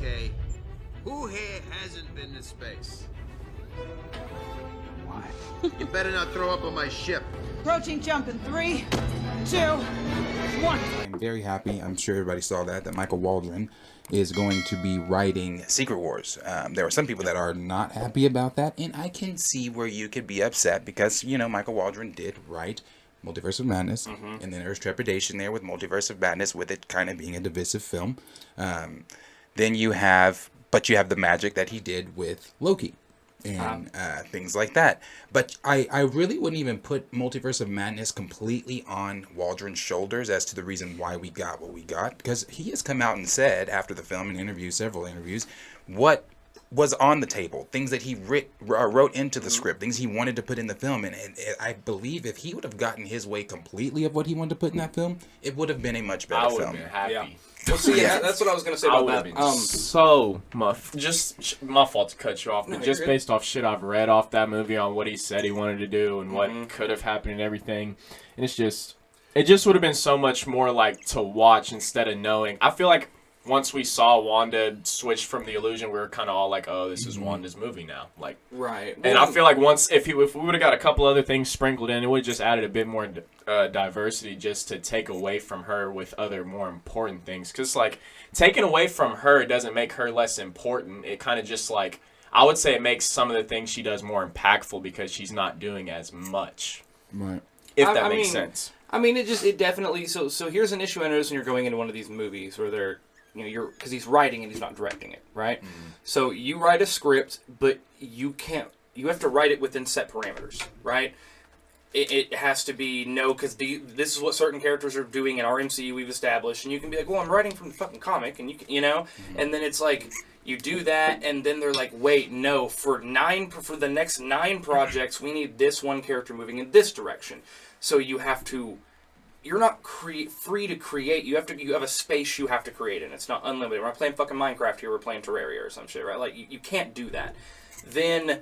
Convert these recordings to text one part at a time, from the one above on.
Okay, who here hasn't been to space? Why? You better not throw up on my ship. Approaching jump in 3, 2, 1. I'm very happy, I'm sure everybody saw that Michael Waldron is going to be writing Secret Wars. There are some people that are not happy about that, and I can see where you could be upset because, you know, Michael Waldron did write Multiverse of Madness, and then there's trepidation there with Multiverse of Madness, with it kind of being a divisive film. Then you have the magic that he did with Loki. And things like that. But I really wouldn't even put Multiverse of Madness completely on Waldron's shoulders as to the reason why we got what we got. Because he has come out and said after the film in several interviews, what was on the table. Things that he wrote into the script. Things he wanted to put in the film. And I believe if he would have gotten his way completely of what he wanted to put in that film, it would have been a much better film. I would have been happy. Yeah. Well, see, that's what I was going to say about that. Just my fault to cut you off, but just based off shit I've read off that movie on what he said he wanted to do and what could have happened and everything, and it just would have been so much more like to watch instead of knowing. I feel like once we saw Wanda switch from the illusion, we were kind of all like, "Oh, this is Wanda's movie now." Like, right. And I feel like if we would have got a couple other things sprinkled in, it would have just added a bit more diversity, just to take away from her with other more important things. Because like taking away from her doesn't make her less important. It kind of just like, I would say it makes some of the things she does more impactful because she's not doing as much. Right. If that makes sense. I mean, it definitely. So here's an issue I notice when you're going into one of these movies where they're. Because he's writing and he's not directing it, right? So you write a script, but you have to write it within set parameters, right? It has to be, because this is what certain characters are doing in our MCU we've established, and you can be like, well, I'm writing from the fucking comic, and and then it's like, you do that, and then they're like, wait, no, for the next 9 projects, we need this one character moving in this direction. So you have to... You're not free to create. You have a space you have to create in. It's not unlimited. We're not playing fucking Minecraft here. We're playing Terraria or some shit, right? Like, you can't do that. Then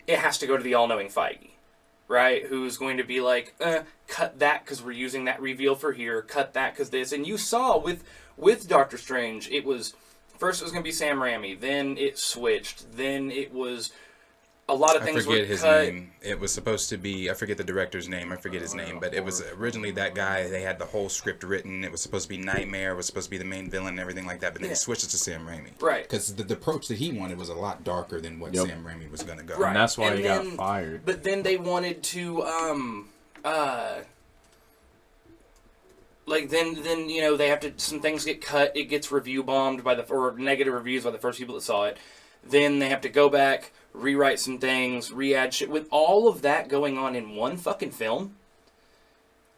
it has to go to the all-knowing Feige, right? Who's going to be like, cut that because we're using that reveal for here. Cut that because this. And you saw with Doctor Strange, first it was going to be Sam Raimi. Then it switched. Then it was... A lot of things were cut. I forget his name. It was supposed to be, I forget the director's name, but it was originally that guy. They had the whole script written. It was supposed to be Nightmare. It was supposed to be the main villain and everything like that, but then he switched it to Sam Raimi. Right. Because the approach that he wanted was a lot darker than what Sam Raimi was going to go. Right. And that's why he got fired. But then they wanted to, then they have to, some things get cut. It gets review bombed or negative reviews by the first people that saw it. Then they have to go back, rewrite some things, re-add shit. With all of that going on in one fucking film,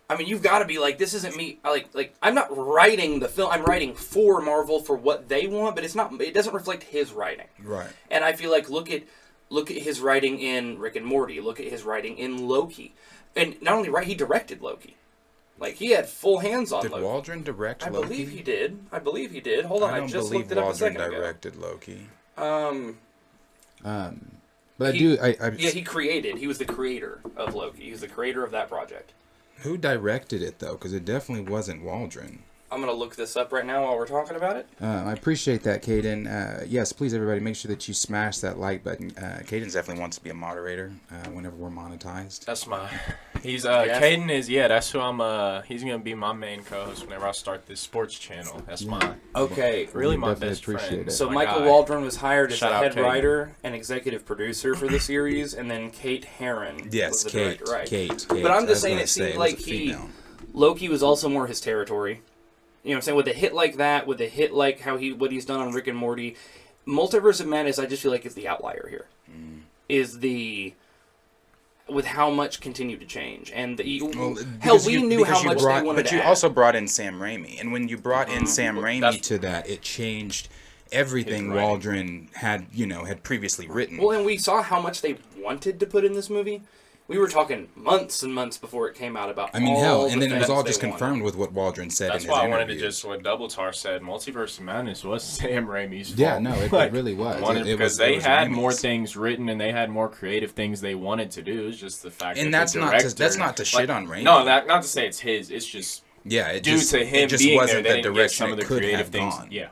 I mean, you've got to be like, this isn't me. Like I'm not writing the film. I'm writing for Marvel for what they want, but it doesn't reflect his writing. Right. And I feel like look at his writing in Rick and Morty. Look at his writing in Loki. And not only he directed Loki. Like, he had full hands on Loki. Did Waldron direct Loki? I believe he did. Hold on, I just looked it up a second ago. I don't believe Waldron directed Loki. But he created. He was the creator of Loki. He was the creator of that project. Who directed it though? Because it definitely wasn't Waldron. I'm gonna look this up right now while we're talking about it. I appreciate that, Caden. Yes, please everybody, make sure that you smash that like button. Caden definitely wants to be a moderator whenever we're monetized. That's my. He's Caden is that's who I'm. He's gonna be my main co-host whenever I start this sports channel. That's my really my best friend. So Michael Waldron was hired as the head writer and executive producer for the series, and then Kate Herron. Yes, was the Kate, director, right? Kate. But I'm just saying, it seemed like Loki was also more his territory. You know what I'm saying? With a hit like that, with a hit like what he's done on Rick and Morty, Multiverse of Madness, I just feel like is the outlier here. With how much continued to change. And we knew how much they wanted But to you add. also brought in Sam Raimi. And when you brought in Sam Raimi to that, it changed everything Waldron had previously written. Well, and we saw how much they wanted to put in this movie. We were talking months and months before it came out about. I mean, hell, and then it was all just confirmed with what Waldron said. That's in his why I wanted interview. to just what Double Tar said. Multiverse of Madness was Sam Raimi's fault. Yeah, no, it really was. Because they had more things written and they had more creative things they wanted to do. It's just the fact that that's the director, that's not to shit on Raimi. No, not to say it's his. It's just to him it just being wasn't there, the direction some of the creative things. Gone. Yeah,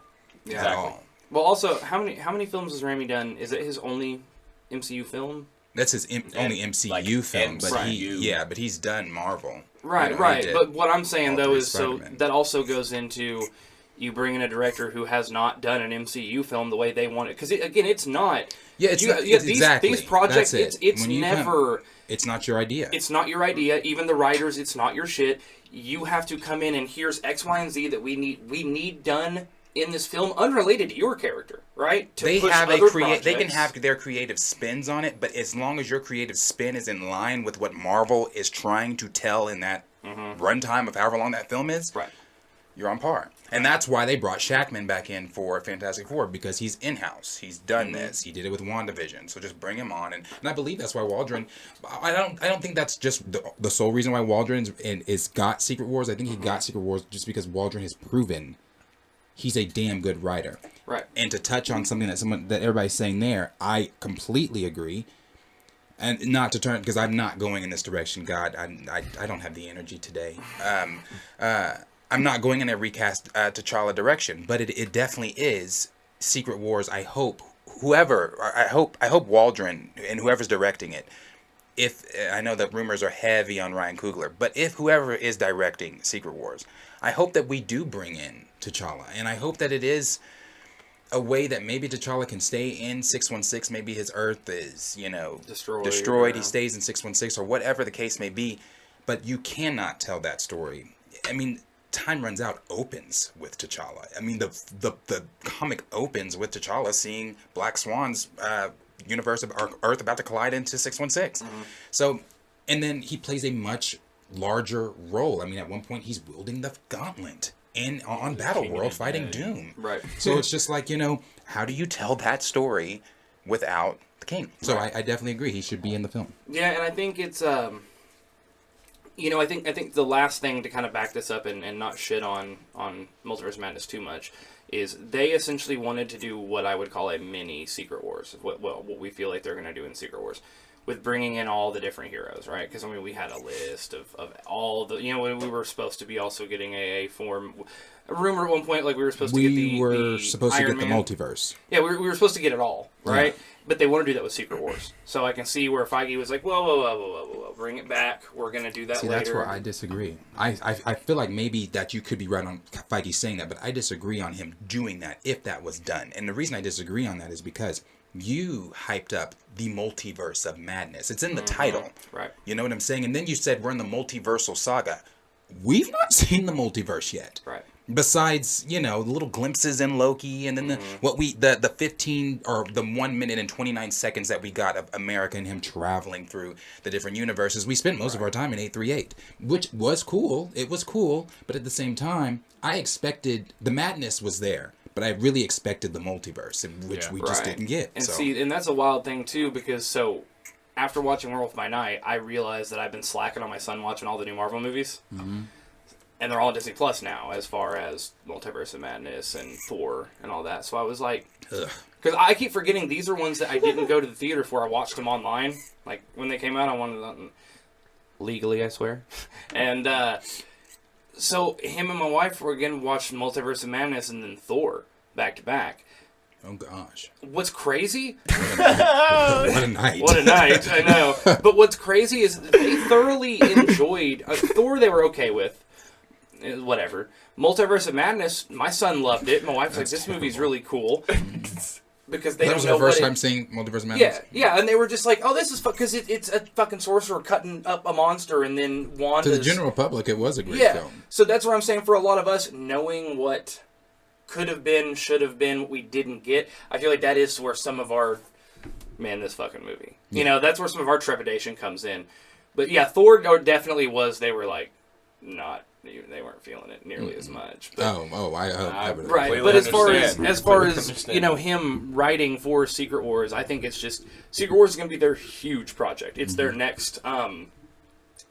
exactly. Well, also, how many films has Raimi done? Is it his only MCU film? That's his only MCU film, but MCU. but he's done Marvel. Right, You know, right. But what I'm saying all though three is so Spider-Man. that also goes into you bring in a director who has not done an MCU film the way they want it. Because again, it's not. Yeah, it's not, these, exactly. These projects, That's it's When you never. it's not your idea. It's not your idea. Even the writers, it's not your shit. You have to come in and here's X, Y, and Z that we need done in this film, unrelated to your character, right? To They push have other they can projects. have their creative spins on it, but as long as your creative spin is in line with what Marvel is trying to tell in that runtime of however long that film is, Right. you're on par. And that's why they brought Shackman back in for Fantastic Four, because he's in-house. He's done this. He did it with WandaVision. So just bring him on. And I believe that's why Waldron... I don't think that's just the sole reason why Waldron is got Secret Wars. I think he got Secret Wars just because Waldron has proven he's a damn good writer. Right. And to touch on something that everybody's saying there, I completely agree. And not to turn, because I'm not going in this direction. God, I don't have the energy today. I'm not going in a recast T'Challa direction, but it definitely is Secret Wars. I hope Waldron and whoever's directing it. If I know that rumors are heavy on Ryan Coogler, but if whoever is directing Secret Wars, I hope that we do bring in T'Challa, and I hope that it is a way that maybe T'Challa can stay in 616. Maybe his Earth is, destroyed. He stays in 616, or whatever the case may be. But you cannot tell that story. I mean, Time Runs Out opens with T'Challa. I mean, the comic opens with T'Challa seeing Black Swan's universe of Earth about to collide into 616. So, and then he plays a much larger role. I mean, at one point he's wielding the gauntlet on Battleworld fighting Doom. Right. So it's just like, how do you tell that story without the king? So I definitely agree. He should be in the film. Yeah, and I think it's I think the last thing to kind of back this up and not shit on Multiverse of Madness too much is they essentially wanted to do what I would call a mini Secret Wars. What we feel like they're going to do in Secret Wars, with bringing in all the different heroes, right? Because we had a list of all the we were supposed to be also getting a rumor at one point like we were supposed to get the Iron Man. Multiverse. Yeah, we were supposed to get it all, right? Yeah. But they want to do that with Secret Wars. So I can see where Feige was like, whoa, bring it back. We're going to do that later. That's where I disagree. I feel like maybe that you could be right on Feige saying that, but I disagree on him doing that if that was done. And the reason I disagree on that is because you hyped up the Multiverse of Madness. It's in the title. Right. You know what I'm saying? And then you said we're in the multiversal saga. We've not seen the multiverse yet. Right. Besides, little glimpses in Loki, and then the 15 or the 1 minute and 29 seconds that we got of America and him traveling through the different universes, we spent most of our time in 838, which was cool. It was cool, but at the same time, I expected the madness was there, but I really expected the multiverse, which we just didn't get. And see, and that's a wild thing too, because after watching Werewolf by Night, I realized that I've been slacking on my son watching all the new Marvel movies. Mm-hmm. And they're all on Disney Plus now, as far as Multiverse of Madness and Thor and all that. So I was like, because I keep forgetting these are ones that I didn't go to the theater for. I watched them online. Like when they came out, I wanted them legally, I swear. And so him and my wife were again watching Multiverse of Madness and then Thor back to back. Oh gosh! What's crazy? What a night! What a night! I know. But what's crazy is they thoroughly enjoyed Thor. They were okay with. Whatever. Multiverse of Madness, my son loved it. My wife's like, this movie's really cool. Because they that don't was know the first time seeing Multiverse of Madness? Yeah, and they were just like, oh, this is fun, because it's a fucking sorcerer cutting up a monster, and then Wanda's... To the general public, it was a great film. So that's what I'm saying, for a lot of us, knowing what could have been, should have been, what we didn't get, I feel like that is where some of our, man, this fucking movie. Yeah. That's where some of our trepidation comes in. But yeah, Thor definitely was, they were like, they weren't feeling it nearly as much. But, I hope. Right, but as far as him writing for Secret Wars, I think it's just Secret Wars is going to be their huge project. It's their next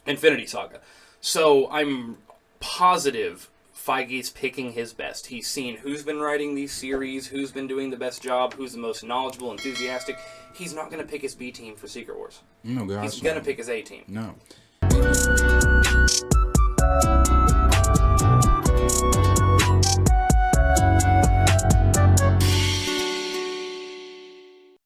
Infinity Saga. So I'm positive Feige's picking his best. He's seen who's been writing these series, who's been doing the best job, who's the most knowledgeable, enthusiastic. He's not going to pick his B team for Secret Wars. No, gosh. He's going to pick his A team. No.